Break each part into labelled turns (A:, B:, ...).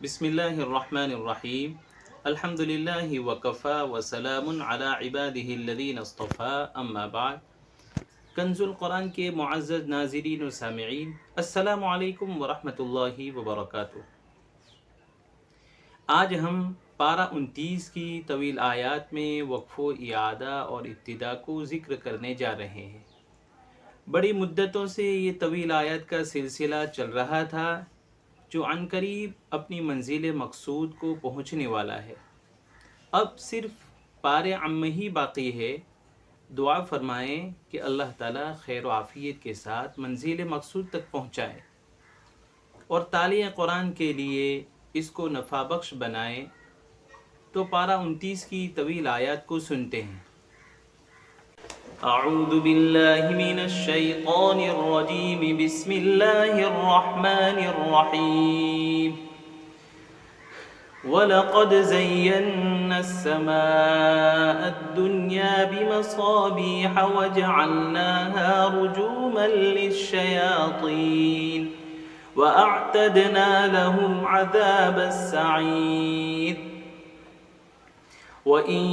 A: बिस्मिल्लाहिर्रहमानिर्रहीम अल्हम्दुलिल्लाहि वकफ़ा वसलामुन अला इबादिहिल्लज़ीना इस्तफ़ा अम्मा बाद। कंज़ुल कुरान के मुअज़्ज़ज़ नाज़रीन व सामिईन, अस्सलामु अलैकुम व रहमतुल्लाहि व बरकातुहू। आज हम पारा 29 की तवील आयात में वक्फ़ो इआदा और इब्तिदा को ज़िक्र करने जा रहे हैं। बड़ी मुद्दतों से ये तवील आयत का सिलसिला चल रहा था जो अनकरीब अपनी मंजिल मकसूद को पहुँचने वाला है। अब सिर्फ पारे अम्म ही बाकी है। दुआ फरमाएं कि अल्लाह ताला खैर आफ़ियत के साथ मंजिल मकसूद तक पहुँचाए और तालीम कुरान के लिए इसको नफ़ा बख्श बनाए। तो पारा 29 की तवील आयत को सुनते हैं। अऊज़ु बिल्लाहि मिनश शैतानिर रजीम, बिस्मिल्लाहिर रहमानिर रहीम। वलक़द ज़य्यन्ना अस्समाअ अद्दुन्या बिमसाबीह वजअलनाहा रुजूमन लिश्शयातीन वअअतदना लहुम अज़ाबस्सईर। वइन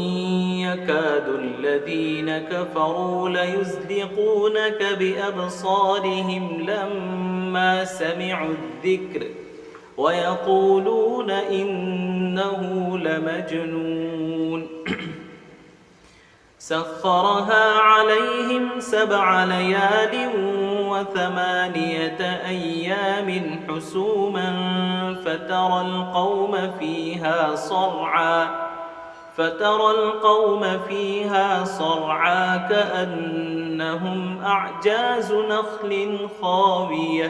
A: यकादु अल्लज़ीन कफ़रू लयुज़्लिक़ूनक बिअबसारिहिम लम्मा समिअु अज़्ज़िक्र वयक़ूलून इन्नहु लमजनून। सख़्ख़रहा अलैहिम सबअ लयाल वथमानियत अय्यामिन हुसूमन فترى القوم فيها صرعى كأنهم أعجاز نخل خاوية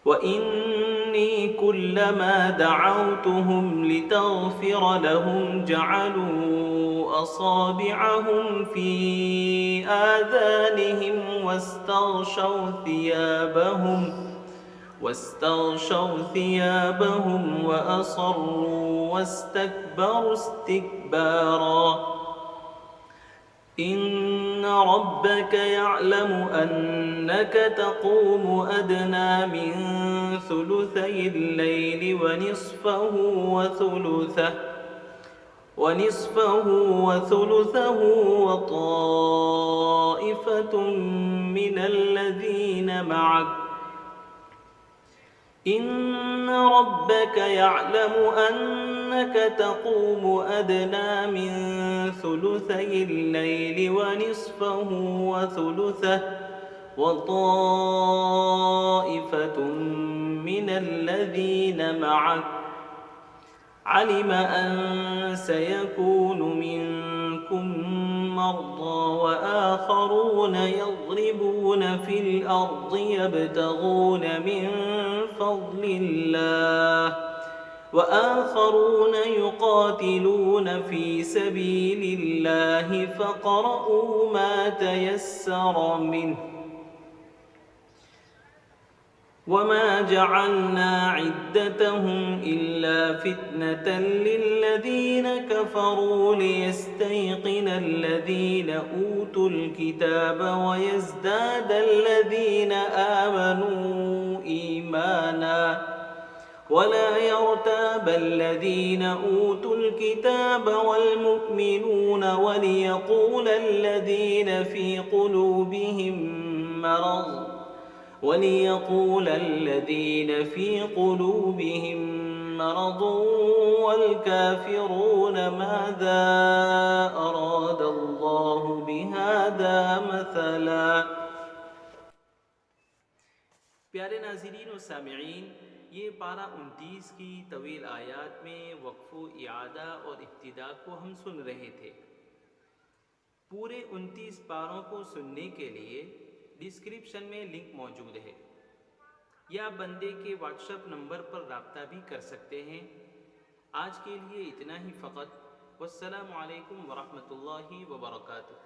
A: وإني كلما دعوتهم لتغفر لهم جعلوا أصابعهم في آذانهم واستغشوا ثيابهم وأصروا واستكبروا استكبارا. إن ربك يعلم أنك تقوم أدنى من ثلثي الليل ونصفه وثلثه وطائفة من الذين معك. إن ربك يعلم أنك تقوم أدنى من ثلثي الليل ونصفه وثلثه وطائفة من الذين معك. علم أن سيكون منكم مرضى وآخرون يضربون في الأرض يبتغون من فضل الله وآخرون يقاتلون في سبيل الله فاقرؤوا ما تيسر منه. وما جعلنا عدتهم إلا فتنة للذين كفروا ليستيقن الذين أوتوا الكتاب ويزداد الذين آمنوا إيمانا ولا يرتاب الذين أوتوا الكتاب والمؤمنون وليقول الذين في قلوبهم مرض والكافرون ماذا أراد الله بهذا مثلا. प्यारे नाज़रीन व सामिईन, ये पारा 29 की तवील आयात में वक्फ़ो इआदा और इब्तिदा को हम सुन रहे थे। पूरे 29 पारों को सुनने के लिए डिस्क्रिप्शन में लिंक मौजूद है या बंदे के व्हाट्सएप नंबर पर राब्ता भी कर सकते हैं। आज के लिए इतना ही फ़कत। वस्सलामु अलैकुम व रहमतुल्लाहि व बरकातुहू।